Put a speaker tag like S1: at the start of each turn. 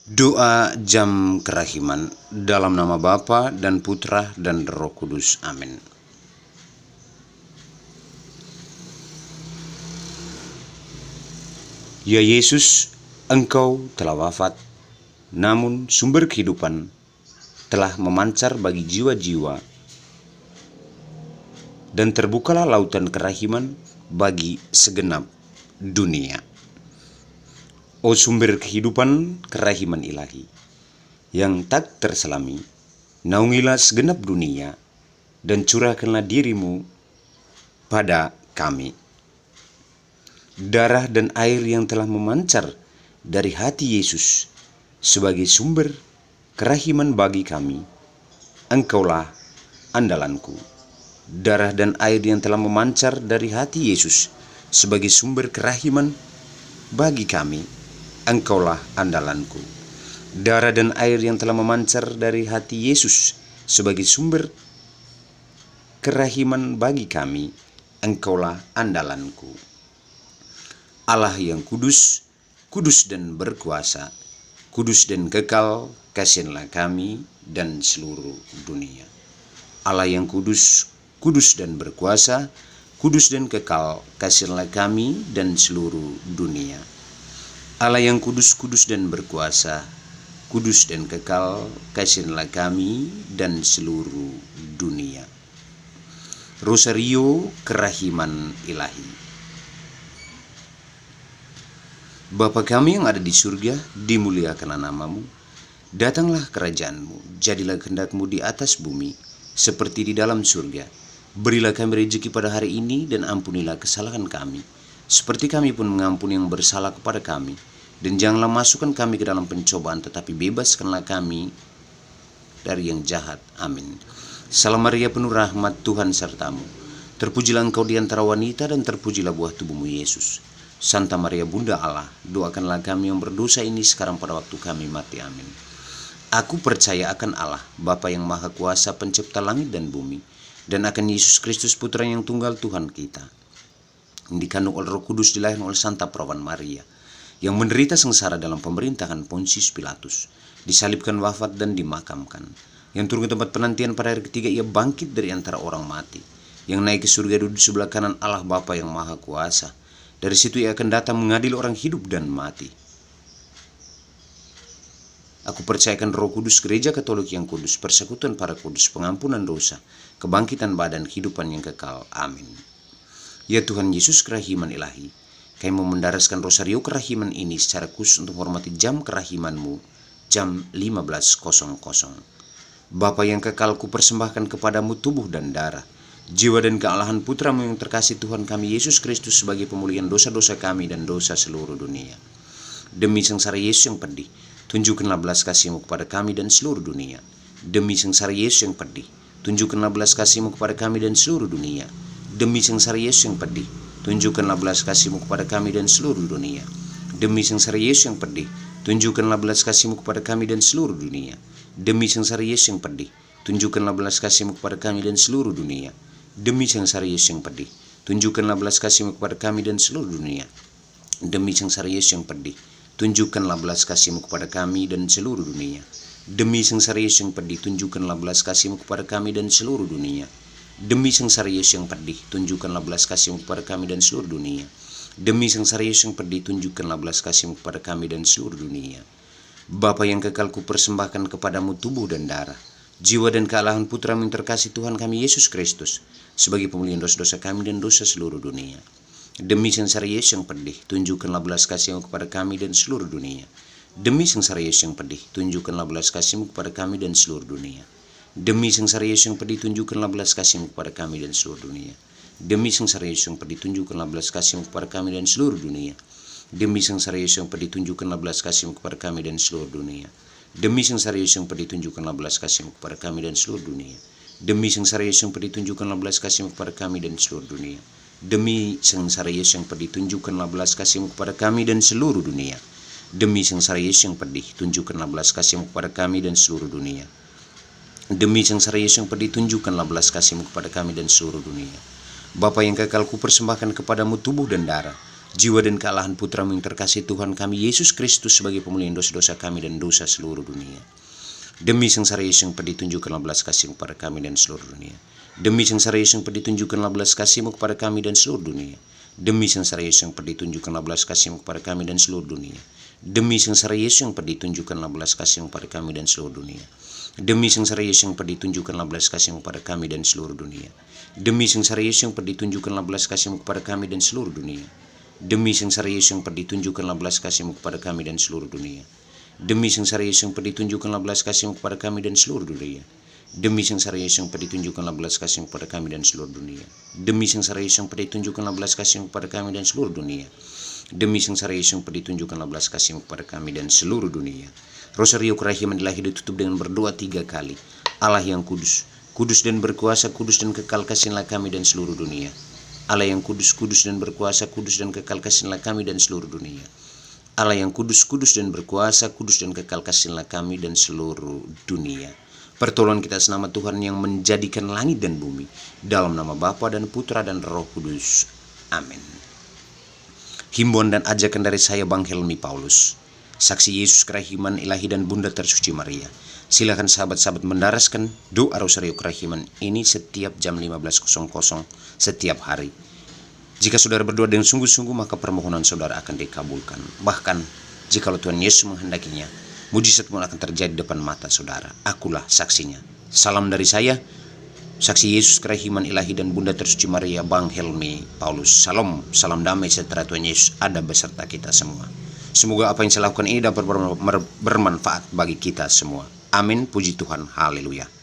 S1: Doa jam kerahiman dalam nama Bapa dan Putra dan Roh Kudus. Amin. Ya Yesus, Engkau telah wafat, namun sumber kehidupan telah memancar bagi jiwa-jiwa, dan terbukalah lautan kerahiman bagi segenap dunia. O sumber kehidupan kerahiman ilahi, yang tak terselami, naungilah segenap dunia, dan curahkanlah dirimu pada kami. Darah dan air yang telah memancar dari hati Yesus sebagai sumber kerahiman bagi kami, Engkaulah andalanku. Darah dan air yang telah memancar dari hati Yesus sebagai sumber kerahiman bagi kami, Engkaulah andalanku. Darah dan air yang telah memancar dari hati Yesus sebagai sumber kerahiman bagi kami, Engkaulah andalanku. Allah yang kudus, kudus dan berkuasa, kudus dan kekal, kasihanlah kami dan seluruh dunia. Allah yang kudus, kudus dan berkuasa, kudus dan kekal, kasihanlah kami dan seluruh dunia. Allah yang kudus, kudus dan berkuasa, kudus dan kekal, kasihanlah kami dan seluruh dunia. Rosario Kerahiman Ilahi. Bapa kami yang ada di surga, dimuliakanlah namamu. Datanglah kerajaanmu, jadilah kehendak-Mu di atas bumi, seperti di dalam surga. Berilah kami rezeki pada hari ini, dan ampunilah kesalahan kami, seperti kami pun mengampuni yang bersalah kepada kami. Dan janganlah masukkan kami ke dalam pencobaan, tetapi bebaskanlah kami dari yang jahat. Amin. Salam Maria, penuh rahmat, Tuhan sertamu. Terpujilah engkau di antara wanita, dan terpujilah buah tubuhmu Yesus. Santa Maria Bunda Allah, doakanlah kami yang berdosa ini sekarang pada waktu kami mati. Amin. Aku percaya akan Allah, Bapa yang Maha Kuasa, pencipta langit dan bumi, dan akan Yesus Kristus, Putra yang tunggal Tuhan kita, yang dikandung oleh Roh Kudus, dilahirkan oleh Santa Perawan Maria, yang menderita sengsara dalam pemerintahan Pontius Pilatus, disalibkan, wafat, dan dimakamkan, yang turun ke tempat penantian pada hari ketiga, ia bangkit dari antara orang mati, yang naik ke surga, duduk sebelah kanan Allah Bapa yang Maha Kuasa. Dari situ ia akan datang mengadili orang hidup dan mati. Aku percayakan Roh Kudus, Gereja Katolik yang kudus, persekutuan para kudus, pengampunan dosa, kebangkitan badan, kehidupan yang kekal. Amin. Ya Tuhan Yesus Kerahiman Ilahi, kami mau mendaraskan Rosario Kerahiman ini secara khusus untuk menghormati jam kerahiman-Mu, jam 15.00. Bapa yang kekal, ku persembahkan kepadamu tubuh dan darah, jiwa dan kealahan Putra-Mu yang terkasih, Tuhan kami Yesus Kristus, sebagai pemulihan dosa-dosa kami dan dosa seluruh dunia. Demi sengsara Yesus yang pedih, tunjukkanlah belas kasih-Mu kepada kami dan seluruh dunia. Demi sengsara Yesus yang pedih, tunjukkanlah belas kasih-Mu kepada kami dan seluruh dunia. Demi sengsara Yesus yang pedih, tunjukkanlah belas kasih-Mu kepada kami dan seluruh dunia. Demi sengsara Yesus yang pedih, tunjukkanlah belas kasih-Mu kepada kami dan seluruh dunia. Demi sengsara Yesus yang pedih, tunjukkanlah belas kasih-Mu kepada kami dan seluruh dunia. Demi sengsara Yesus yang pedih, tunjukkanlah belas kasih-Mu kepada kami dan seluruh dunia. Demi sengsara Yesus yang pedih, tunjukkanlah belas kasih-Mu kepada kami dan seluruh dunia. Demi sengsara Yesus yang pedih, tunjukkanlah belas kasih-Mu kepada kami dan seluruh dunia. Demi sengsara Yesus yang pedih, tunjukkanlah belas kasih-Mu kepada kami dan seluruh dunia. Demi sengsara Yesus yang pedih, tunjukkanlah belas kasih-Mu kepada kami dan seluruh dunia. Bapa yang kekal, ku persembahkan kepadamu tubuh dan darah, jiwa dan kealahan Putra-Mu yang terkasih, Tuhan kami Yesus Kristus, sebagai pemulihan dosa-dosa kami dan dosa seluruh dunia. Demi sengsara Yesus yang pedih, tunjukkanlah belas kasih-Mu kepada kami dan seluruh dunia. Demi sengsara Yesus yang pedih, tunjukkanlah belas kasih-Mu kepada kami dan seluruh dunia. Demi sengsara Yesus yang pedih, tunjukkanlah belas kasih-Mu kepada kami dan seluruh dunia. Demi sengsara Yesus yang pedih, tunjukkanlah belas kasih-Mu kepada kami dan seluruh dunia. Demi sengsara Yesus yang pedih, tunjukkanlah belas kasih-Mu kepada kami dan seluruh dunia. Demi sengsara Yesus yang pedih, tunjukkanlah belas kasih-Mu kepada kami dan seluruh dunia. Demi sengsara Yesus yang pedih, tunjukkanlah belas kasih-Mu kepada kami dan seluruh dunia. Demi sengsara Yesus yang pedih, tunjukkanlah belas kasih-Mu kepada kami dan seluruh dunia. Demi sengsara Yesus yang pedih, tunjukkanlah belas kasih-Mu kepada kami dan seluruh dunia. Demi sengsara Yesus yang pedih, tunjukkanlah belas kasih-Mu kepada kami dan seluruh dunia. Bapa yang kekal, ku persembahkan kepadamu tubuh dan darah, jiwa dan kealahan Putra-Mu yang terkasih Tuhan kami Yesus Kristus sebagai pemulihan dosa-dosa kami dan dosa seluruh dunia. Demi sengsara Yesus yang ditunjukkanlah belas kasih-Mu kepada kami dan seluruh dunia. Demi sengsara Yesus yang ditunjukkanlah belas kasih-Mu kepada kami dan seluruh dunia. Demi sengsara Yesus yang ditunjukkanlah belas kasih-Mu kepada kami dan seluruh dunia. Demi sengsara Yesus yang ditunjukkanlah belas kasih-Mu kepada kami dan seluruh dunia. Demi sengsara Yesus yang ditunjukkanlah belas kasih-Mu kepada kami dan seluruh dunia. Demi sengsara Yesus yang ditunjukkanlah belas kasih-Mu kepada kami dan seluruh dunia. Demi sengsara Yesus yang ditunjukkanlah belas kasih-Mu kepada kami dan seluruh dunia. Demi sengsara Yesus yang ditunjukkanlah belas kasih-Mu kepada kami dan seluruh dunia. Demi sengsara Yesus yang ditunjukkanlah belas kasih-Mu kepada kami dan seluruh dunia. Demi sengsara Yesus yang ditunjukkanlah belas kasih-Mu kepada kami dan seluruh dunia. Demi sengsara Yesus yang ditunjukkanlah belas kasih-Mu kepada kami dan seluruh dunia. Rosario kerahiman ilahi ditutup dengan berdoa 3 kali. Allah yang kudus, kudus dan berkuasa, kudus dan kekal kasihlah kami dan seluruh dunia. Allah yang kudus, kudus dan berkuasa, kudus dan kekal kasihlah kami dan seluruh dunia. Allah yang kudus, kudus dan berkuasa, kudus dan kekal kasihlah kami dan seluruh dunia. Pertolongan kita senama Tuhan yang menjadikan langit dan bumi. Dalam nama Bapa dan Putra dan Roh Kudus. Amin. Himbauan dan ajakan dari saya Bang Helmi Paulus, saksi Yesus Kerahiman Ilahi dan Bunda Tersuci Maria. Silakan sahabat-sahabat mendaraskan doa Rosario Kerahiman ini setiap jam 15.00 setiap hari. Jika saudara berdoa dengan sungguh-sungguh, maka permohonan saudara akan dikabulkan. Bahkan jika Tuhan Yesus menghendakinya, mujizat pun akan terjadi depan mata saudara. Akulah saksinya. Salam dari saya, saksi Yesus Kerahiman Ilahi dan Bunda Tersuci Maria, Bang Helmi Paulus. Salam damai sejahtera Tuhan Yesus ada beserta kita semua. Semoga apa yang saya lakukan ini dapat bermanfaat bagi kita semua. Amin. Puji Tuhan. Haleluya.